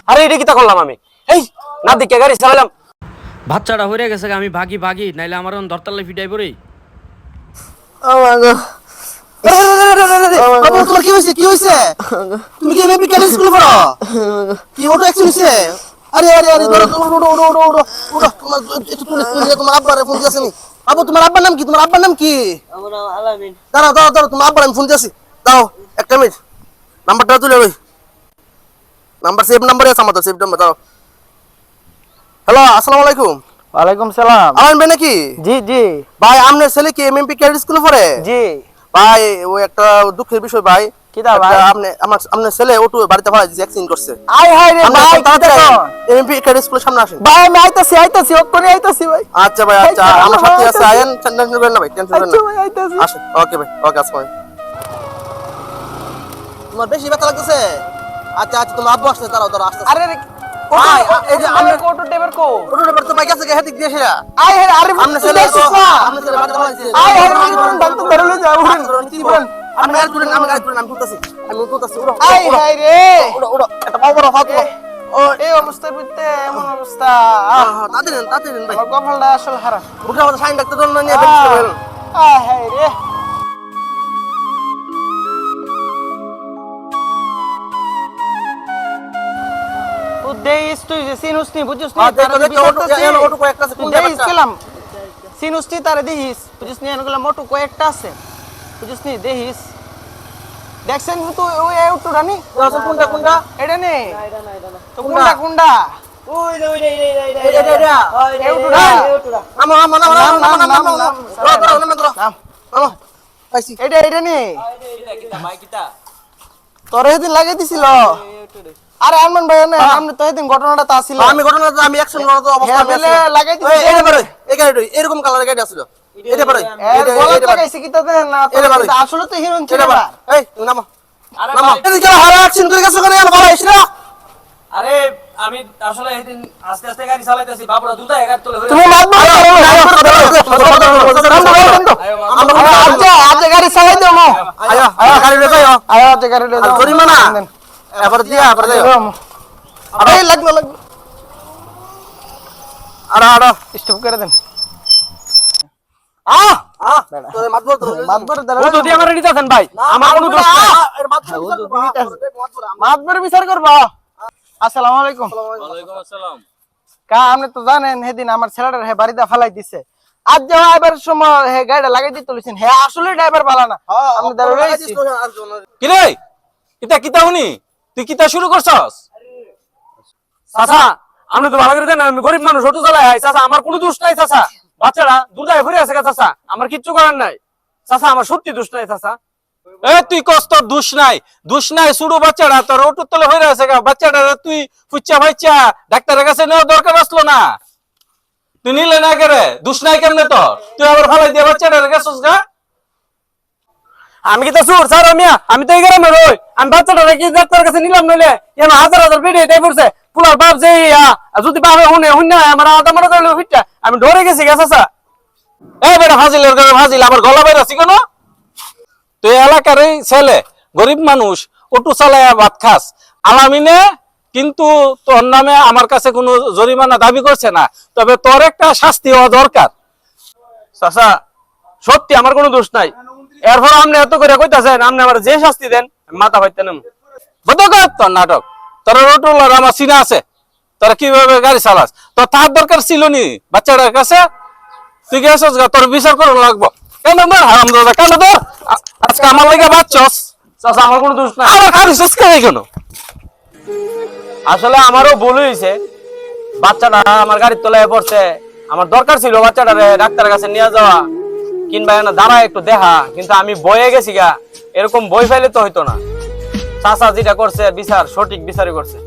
আরে এটা কি তা করলাম আমি? এই না দিকে গাড়ি চালালাম। বাচ্চাটা হয়ে গেছে আমি ভাগি ভাগি নাইলে আমার দরতালে ফিটাই পড়ি। বাবু তোমার কি হইছে? কি হইছে? তুমি কি এমপি ক্যাডেট স্কুলে পড়ো? কি অটো অ্যাক্সিডেন্ট হইছে? আরে আরে আরে ধরো ওড়ো তোমার একটু তুলে তোমার আব্বারে ফোন দিয়েছি আমি। বাবু তোমার আব্বার নাম কি? তোমার আব্বার নাম কি? আমার নাম আলামিন। দাঁড়াও তোমার আব্বার আমি ফোন দিয়েছি। দাও একটা মিনিট নাম্বারটা তুলে লই। নাম্বার সেভ নাম্বারই আছে আমাদের সেভ নাম্বার দাও। হ্যালো আসসালামু আলাইকুম। ওয়ালাইকুম সালাম। আমান ভাই নাকি? জি জি ভাই আপনার ছেলে কি এমপি ক্যাডেট স্কুলে পড়ে? জি। ভাই ওই একটা দুঃখের বিষয় ভাই। কি দা ভাই? আপনার ছেলে অটো বাড়িতে ফেলাই দিয়েছে অ্যাক্সিডেন্ট করছে। আই হাই রে ভাই কি দেখো? এমপি ক্যাডেট স্কুলের সামনে আসেন। ভাই আমি আইতাছি ওক্ষুনি আইতাছি ভাই। আচ্ছা ভাই আচ্ছা আমার সাথে আছে আয়েন টেনশন করবেন না ভাই টেনশন করবেন আচ্ছা না। ভাই আইতাছি। আসেন ওকে ভাই ওকে আসসালাম। তোমার বেশি ব্যথা লাগতেছে? আচ্ছা তোমার আব্বু আসছে দাঁড়াও আসছে। আরে রে ভাই এই যে আমার কোটো টেবার কো। অটো নাম্বার তো বাইক আছে হেদিক দিয়ে সেরা। আই হাই আরে আপনার ছেলে আপনার ছেলে বাড়িতে ফেলাইছে। আই হাই ডাক্তার ধরে যাও। আমি গাড়ি তুলেন আমি তুলতাছি উড়ো আই হাই রে উড়ো এটা বড় ফাতলো। ও এই অবস্থার ভিতরে এমন অবস্থা। তাড়াতাড়ি ভাই আমার কপালটা আসল খারাপ। বুঝা আমাদের সাইন ডাক্তার দল না নিয়ে বেরিয়ে আই হাই রে দেইস তুই যে সিনুসনি বুঝছিস নি অটো কয়েকটা আছে কোন দেইস গেলাম সিনুসনি তারে দেইস বুঝছিস নি এনগুলা মোটু কয়েকটা আছে বুঝছিস নি দেইস দেখছেন তো ওই অটোটা নি কোনটা এটা নে এটা না তো কোনটা ওই এটা নে তোরে সেদিন লাগাই দিছিল আরে আরমান ভাই না আপনি তো সেদিন ঘটনাটা তা ছিল আমি ঘটনাটা আমি অ্যাকশন করার অবস্থা আমি লাগাই দিছি এই বারে এই গাড়ি এরকম কালারের গাড়ি আছিল এটা বারে এর গলা লাগাইছে কি তাতে না আসলে তো হিরোইন ছিল না এই তুমি নামো নামো এই যে হারা অ্যাকশন করে গেছো কেন বলা হইছ না আরে আমি আসলে এদিন আস্তে আস্তে গাড়ি চালাইতেছি বাবুরা দুটা এগার তোলে হয়ে। তুমি আচ্ছা গাড়ি চালাই দাও মো আয়া গাড়ি রে যাও আয়া আচ্ছা গাড়ি লয়ে যাও জরিমানা এবার দিয়া এবার যাও আরে লাগলো আড়া স্টপ করে দেন তো মাতবর তো মাতবর ও তো দিয়ে আমারে নিতাছেন ভাই আমার কোনো দোষ নাই। মাতবর বিচার করবা আসসালামু আলাইকুম ওয়ালাইকুম আসসালাম। কা আপনি তো জানেন সেদিন আমার ছেলেটার হে বাড়িতে ফালাই দিছে আজ যাওয়া এবার সময় হে গাড়িটা লাগাই দিতে বলেছেন হে আসলে ড্রাইভার ভালো না আমি দাঁড়িয়ে রয়েছি কি রে কিতা হুনি তুই কিতা শুরু করছস? চাচা আপনি তো ভালো করে জানেন আমি গরিব মানুষ অটো চালাই চাচা আমার কোনো দোষ নাই চাচা বাচ্চারা দুটায় ঘুরে আছে চাচা আমার কিচ্ছু করার নাই চাচা আমার সত্যি দোষ নাই চাচা। এ তুই কস তোর দোষ নাই ছোট বাচ্চাটা তোর অটোর তলে হয়ে আছে বাচ্চাটা তুই ফুচ্চা ভাইচ্চা ডাক্তারের কাছে নেওয়ার দরকার আসলো না তুই নিলে না করে দোষ নাই কেমনে তোর তুই আবার ফালাই দিয়ে বাচ্চাটার গেছস গা আমি কি তো সুর স্যার আমি তো এই গ্রামের ওই আমি বাচ্চাটা কি ডাক্তারের কাছে নিলাম নইলে এর হাজার হাজার বেডে এটাই পড়ছে পুলার বাপ যে যদি বাপে হুনে আমার আধা মারা করলে ফিটটা আমি ডরে গেছি চাচা। এ বেটা ফাজিল আবার গলা বাইরে আছি কেন তুই এলাকার ছেলে গরিব মানুষ অটো চালায়া ভাত খাস আলামিনে কিন্তু তোর নামে আমার কাছে কোনো জরিমানা দাবি করছে না তবে তোর একটা শাস্তি হওয়া দরকার। চাচা সত্যি আমার কোনো দোষ নাই এরপর আপনি এত করে কইতাছেন আপনি আমার যে শাস্তি দেন মাথা পাইতেন বদকার তোর নাটক তোর অটোলার আমার চিনা আছে তোরা কিভাবে গাড়ি চালাস তোর তার দরকার ছিল নি বাচ্চাটার কাছে তুই গেছস গা তোর বিচার করুন লাগবো কেন না হারাম দাদা কেন তোর আজকে আমার লেগে বাচ্চস চাচা আমার কোনো দোষ নাই আবার খারিস কেন আসলে আমারও ভুল হয়েছে বাচ্চাটা আমার গাড়ির তলায় পড়ছে আমার দরকার ছিল বাচ্চাটারে ডাক্তারের কাছে নিয়ে যাওয়া কিংবা না দাঁড়া একটু দেখা কিন্তু আমি বয়ে গেছি গা এরকম বই ফেলে তো হইতো না চাচা যেটা করছে বিচার সঠিক বিচারই করছে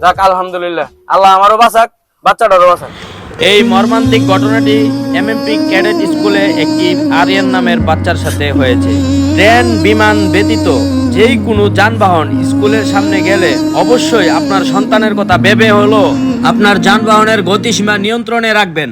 যাক আলহামদুলিল্লাহ আল্লাহ আমারও বাঁচাক বাচ্চাটারও বাঁচাক। এই মর্মান্তিক ঘটনাটি এমএমপি ক্যাডেট স্কুলে একটি আরিয়ান নামের বাচ্চার সাথে হয়েছে। ট্রেন বিমান ব্যতীত যেই কোনো যানবাহন স্কুলের সামনে গেলে অবশ্যই আপনার সন্তানের কথা ভেবে হলো আপনার যানবাহনের গতিসীমা নিয়ন্ত্রণে রাখবেন।